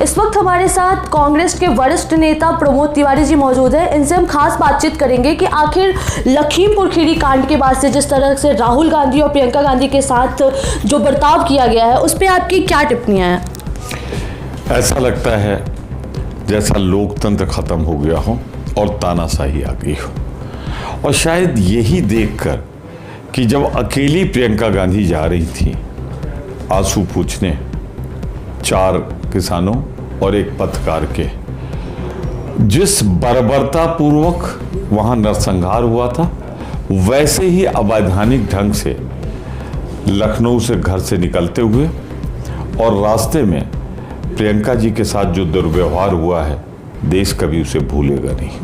इस वक्त हमारे साथ कांग्रेस के वरिष्ठ नेता प्रमोद तिवारी जी मौजूद हैं। इनसे हम खास बातचीत करेंगे कि आखिर लखीमपुर खीरी कांड के बाद से जिस तरह से राहुल गांधी और प्रियंका गांधी के साथ जो बर्ताव किया गया है उस पर आपकी क्या टिप्पणियां हैं? ऐसा लगता है जैसा लोकतंत्र खत्म हो गया हो और तानाशाही आ गई हो। और शायद यही देखकर कि जब अकेली प्रियंका गांधी जा रही थी आंसू पूछने 4 किसानों और एक पत्रकार के, जिस बर्बरता पूर्वक वहां नरसंहार हुआ था, वैसे ही अवैधानिक ढंग से लखनऊ से घर से निकलते हुए और रास्ते में प्रियंका जी के साथ जो दुर्व्यवहार हुआ है, देश कभी उसे भूलेगा नहीं।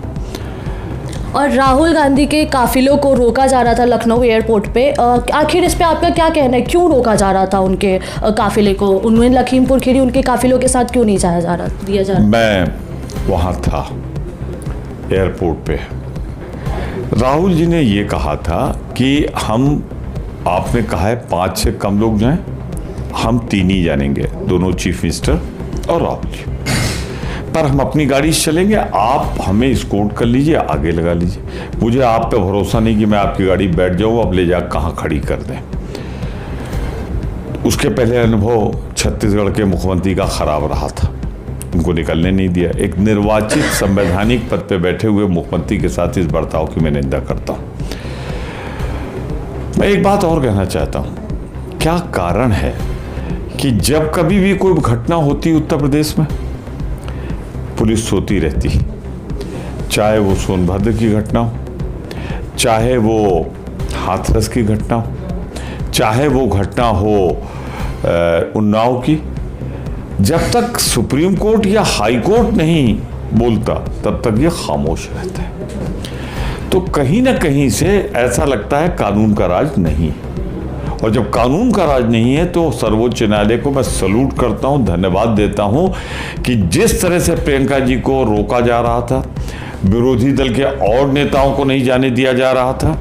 और राहुल गांधी के काफिलों को रोका जा रहा था लखनऊ एयरपोर्ट पे, आखिर इस पे आपका क्या कहना है? क्यों रोका जा रहा था उनके काफिले को? उन्हें लखीमपुर खीरी उनके काफिलों के साथ क्यों नहीं दिया जा रहा? मैं वहाँ था एयरपोर्ट पे। राहुल जी ने ये कहा था कि आपने कहा है 5 से कम लोग जाएं, हम 3 ही जानेंगे, दोनों चीफ मिनिस्टर और राहुल जी, पर हम अपनी गाड़ी से चलेंगे, आप हमें एस्कॉर्ट कर लीजिए, आगे लगा लीजिए। मुझे आप पे भरोसा नहीं कि मैं आपकी गाड़ी बैठ जाऊँ, अब ले जा कहाँ खड़ी कर दें। उसके पहले अनुभव छत्तीसगढ़ के मुख्यमंत्री का खराब रहा था, उनको निकलने नहीं दिया। एक निर्वाचित संवैधानिक पद पे बैठे हुए मुख्यमंत्री के साथ इस बर्ताव की मैं निंदा करता हूँ। मैं एक बात और कहना चाहता हूँ, क्या कारण है कि जब कभी भी कोई घटना होती उत्तर प्रदेश में, पुलिस सोती रहती, चाहे वो सोनभद्र की घटना हो, चाहे वो हाथरस की घटना हो, चाहे वो घटना हो उन्नाव की। जब तक सुप्रीम कोर्ट या हाई कोर्ट नहीं बोलता तब तक ये खामोश रहता है। तो कहीं ना कहीं से ऐसा लगता है कानून का राज नहीं। और जब कानून का राज नहीं है तो सर्वोच्च न्यायालय को मैं सैल्यूट करता हूं, धन्यवाद देता हूं कि जिस तरह से प्रियंका जी को रोका जा रहा था, विरोधी दल के और नेताओं को नहीं जाने दिया जा रहा था,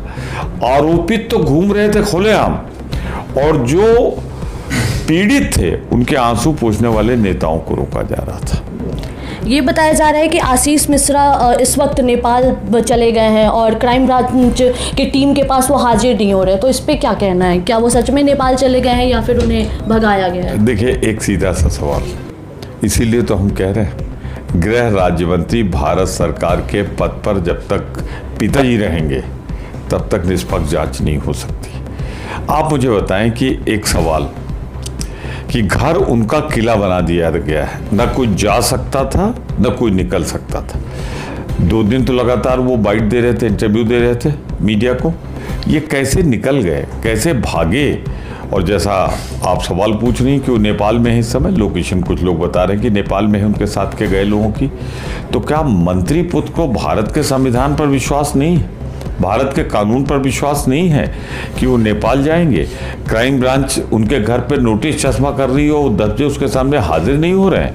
आरोपित तो घूम रहे थे खुलेआम, और जो पीड़ित थे उनके आंसू पोंछने वाले नेताओं को रोका जा रहा था। ये बताया जा रहा है कि आशीष मिश्रा इस वक्त नेपाल चले गए हैं और क्राइम ब्रांच की टीम के पास वो हाजिर नहीं हो रहे, तो इस पे क्या कहना है? क्या वो सच में नेपाल चले गए हैं या फिर उन्हें भगाया गया है? देखिए, एक सीधा सा सवाल, इसीलिए तो हम कह रहे हैं गृह राज्य मंत्री भारत सरकार के पद पर जब तक पिताजी रहेंगे तब तक निष्पक्ष जांच नहीं हो सकती। आप मुझे बताएं कि एक सवाल कि घर उनका किला बना दिया गया है, न कोई जा सकता था न कोई निकल सकता था। 2 दिन तो लगातार वो बाइट दे रहे थे, इंटरव्यू दे रहे थे मीडिया को। ये कैसे निकल गए, कैसे भागे? और जैसा आप सवाल पूछ रही हैं कि वो नेपाल में है इस समय, लोकेशन कुछ लोग बता रहे हैं कि नेपाल में है उनके साथ के गए लोगों की। तो क्या मंत्री पुत्र को भारत के संविधान पर विश्वास नहीं है, भारत के कानून पर विश्वास नहीं है कि वो नेपाल जाएंगे? क्राइम ब्रांच उनके घर पे नोटिस चश्मा कर रही हो, 10 बजे उसके सामने हाजिर नहीं हो रहे हैं।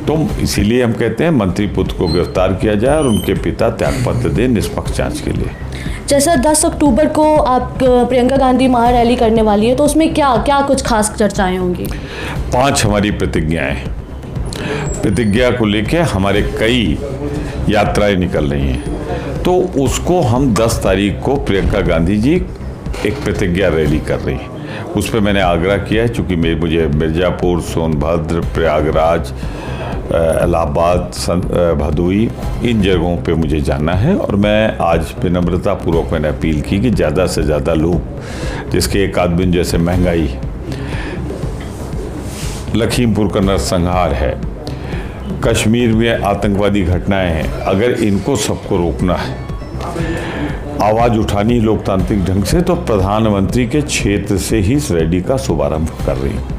तो इसीलिए हम कहते हैं मंत्री पुत्र को गिरफ्तार किया जाए और उनके पिता त्यागपत्र दें निष्पक्ष जांच के लिए। जैसा 10 अक्टूबर को आप प्रियंका गांधी महारैली करने वाली है, तो उसमें क्या क्या कुछ खास चर्चाएं होंगी? 5 हमारी प्रतिज्ञा को लेके हमारे कई यात्राएं निकल रही हैं। तो उसको हम 10 तारीख को प्रियंका गांधी जी एक प्रतिज्ञा रैली कर रही हैं। उस पर मैंने आग्रह किया है, चूँकि मुझे मिर्ज़ापुर, सोनभद्र, प्रयागराज, इलाहाबाद, भदोई, इन जगहों पे मुझे जाना है। और मैं आज विनम्रतापूर्वक मैंने अपील की कि ज़्यादा से ज़्यादा लोग, जिसके एक आध दिन जैसे महंगाई, लखीमपुर का नरसंहार है, कश्मीर में आतंकवादी घटनाएं हैं, अगर इनको सबको रोकना है, आवाज़ उठानी लोकतांत्रिक ढंग से, तो प्रधानमंत्री के क्षेत्र से ही इस रैली का शुभारंभ कर रही हूँ।